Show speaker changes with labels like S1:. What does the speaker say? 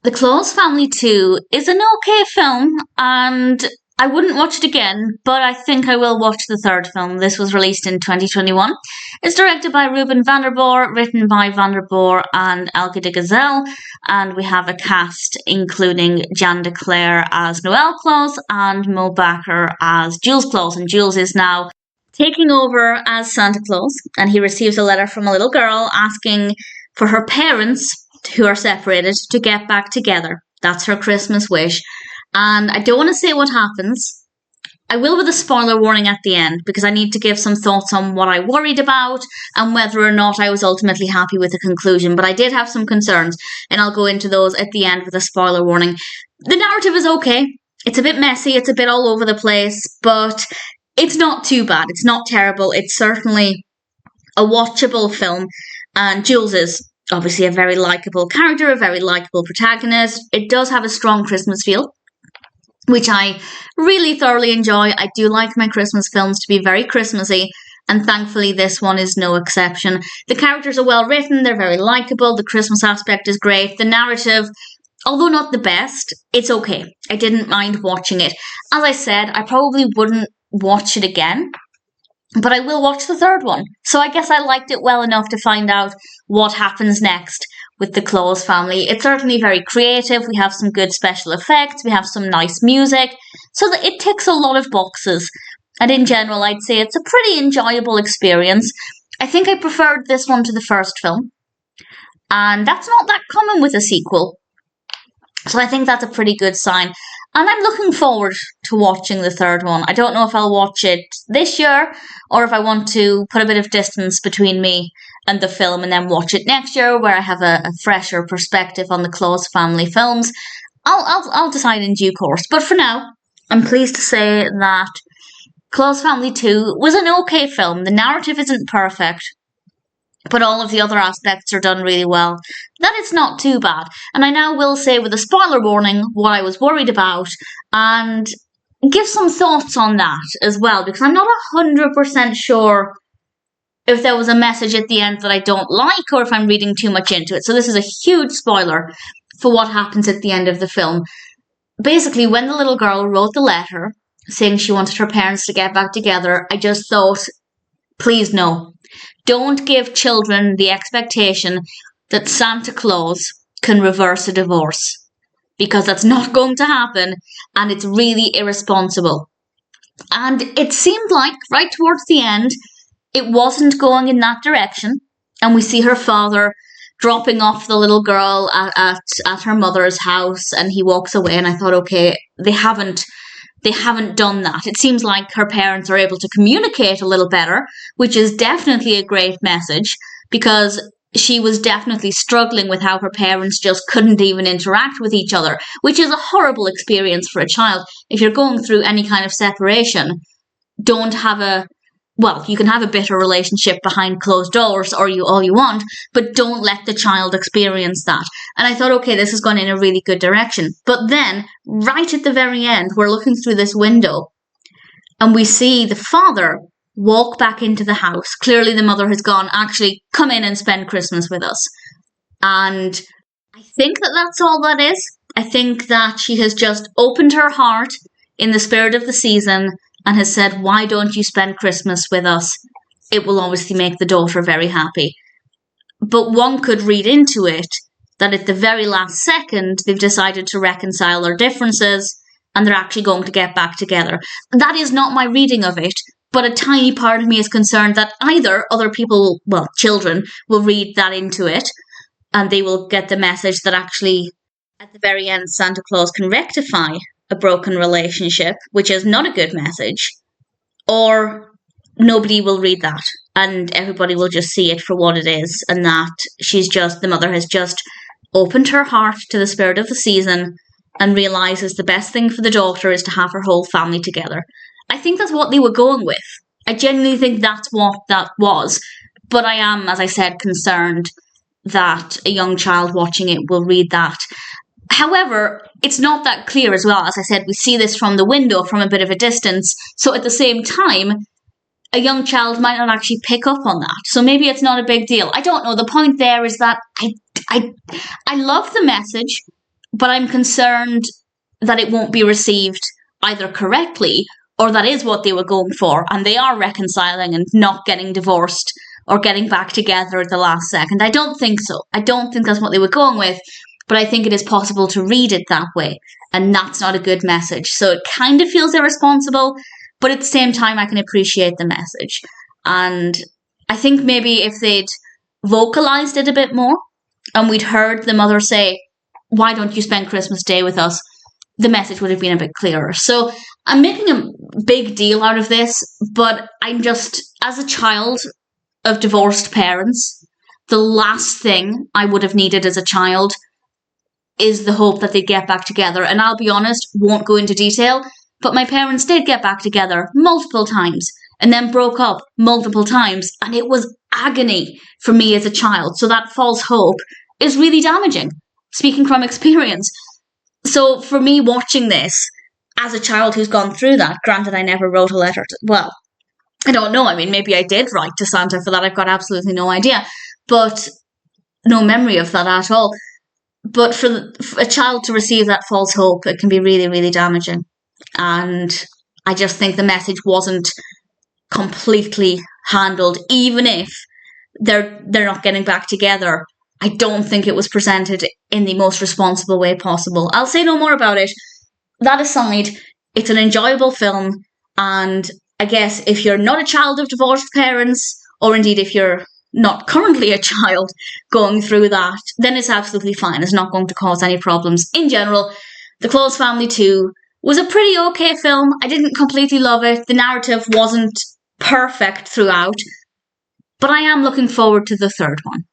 S1: The Claus Family 2 is an okay film, and I wouldn't watch it again, but I think I will watch the third film. This was released in 2021. It's directed by Ruben Vandenborre, written by Vandenborre and Elke de Gezelle, and we have a cast including Janne Decleir as Noël Claus and Bakker as Jules Claus, and Jules is now taking over as Santa Claus, and he receives a letter from a little girl asking for her parents, who are separated, to get back together. That's her Christmas wish. And I don't want to say what happens. I will with a spoiler warning at the end, because I need to give some thoughts on what I worried about and whether or not I was ultimately happy with the conclusion. But I did have some concerns, and I'll go into those at the end with a spoiler warning. The narrative is okay. It's a bit messy, it's a bit all over the place, but it's not too bad. It's not terrible. It's certainly a watchable film. And Jules is obviously a very likeable character, a very likeable protagonist. It does have a strong Christmas feel, which I really thoroughly enjoy. I do like my Christmas films to be very Christmassy, and thankfully this one is no exception. The characters are well written, they're very likeable, the Christmas aspect is great. The narrative, although not the best, it's okay. I didn't mind watching it. As I said, I probably wouldn't watch it again, but I will watch the third one. So I guess I liked it well enough to find out what happens next with the Claus family. It's certainly very creative. We have some good special effects. We have some nice music. So that it ticks a lot of boxes. And in general, I'd say it's a pretty enjoyable experience. I think I preferred this one to the first film. And that's not that common with a sequel. So I think that's a pretty good sign. And I'm looking forward to watching the third one. I don't know if I'll watch it this year or if I want to put a bit of distance between me and the film and then watch it next year where I have a fresher perspective on the Claus family films. I'll decide in due course. But for now, I'm pleased to say that Claus Family 2 was an okay film. The narrative isn't perfect, but all of the other aspects are done really well. That it's not too bad. And I now will say with a spoiler warning what I was worried about and give some thoughts on that as well, because I'm not 100% sure if there was a message at the end that I don't like or if I'm reading too much into it. So this is a huge spoiler for what happens at the end of the film. Basically, when the little girl wrote the letter saying she wanted her parents to get back together, I just thought, please no. Don't give children the expectation that Santa Claus can reverse a divorce, because that's not going to happen and it's really irresponsible. And it seemed like right towards the end it wasn't going in that direction, and we see her father dropping off the little girl at her mother's house and he walks away, and I thought, okay, they haven't done that. It seems like her parents are able to communicate a little better, which is definitely a great message, because she was definitely struggling with how her parents just couldn't even interact with each other, which is a horrible experience for a child. If you're going through any kind of separation, don't have you can have a bitter relationship behind closed doors or all you want, but don't let the child experience that. And I thought, okay, this has gone in a really good direction. But then, right at the very end, we're looking through this window and we see the father walk back into the house. Clearly the mother has gone, actually, come in and spend Christmas with us. And I think that that's all that is. I think that she has just opened her heart in the spirit of the season and has said, why don't you spend Christmas with us? It will obviously make the daughter very happy. But one could read into it that at the very last second, they've decided to reconcile their differences and they're actually going to get back together. That is not my reading of it, but a tiny part of me is concerned that either other people, children, will read that into it and they will get the message that actually, at the very end, Santa Claus can rectify a broken relationship, which is not a good message, or nobody will read that and everybody will just see it for what it is, and that the mother has just opened her heart to the spirit of the season and realizes the best thing for the daughter is to have her whole family together. I think that's what they were going with. I genuinely think that's what that was, but I am, as I said, concerned that a young child watching it will read that. However, it's not that clear as well. As I said, we see this from the window from a bit of a distance. So at the same time, a young child might not actually pick up on that. So maybe it's not a big deal. I don't know. The point there is that I love the message, but I'm concerned that it won't be received either correctly or that is what they were going for, and they are reconciling and not getting divorced or getting back together at the last second. I don't think so. I don't think that's what they were going with, but I think it is possible to read it that way, and that's not a good message. So it kind of feels irresponsible, but at the same time, I can appreciate the message. And I think maybe if they'd vocalised it a bit more, and we'd heard the mother say, why don't you spend Christmas Day with us? The message would have been a bit clearer. So I'm making a big deal out of this, but I'm just, as a child of divorced parents, the last thing I would have needed as a child is the hope that they'd get back together. And I'll be honest, won't go into detail, but my parents did get back together multiple times and then broke up multiple times. And it was agony for me as a child. So that false hope is really damaging, speaking from experience. So for me watching this, as a child who's gone through that, granted I never wrote a letter to, well, I don't know, I mean, maybe I did write to Santa for that, I've got absolutely no idea, but no memory of that at all. But for a child to receive that false hope, it can be really, really damaging. And I just think the message wasn't completely handled, even if they're not getting back together. I don't think it was presented in the most responsible way possible. I'll say no more about it. That aside, it's an enjoyable film, and I guess if you're not a child of divorced parents, or indeed if you're not currently a child going through that, then it's absolutely fine. It's not going to cause any problems. In general, The Claus Family 2 was a pretty okay film. I didn't completely love it. The narrative wasn't perfect throughout, but I am looking forward to the third one.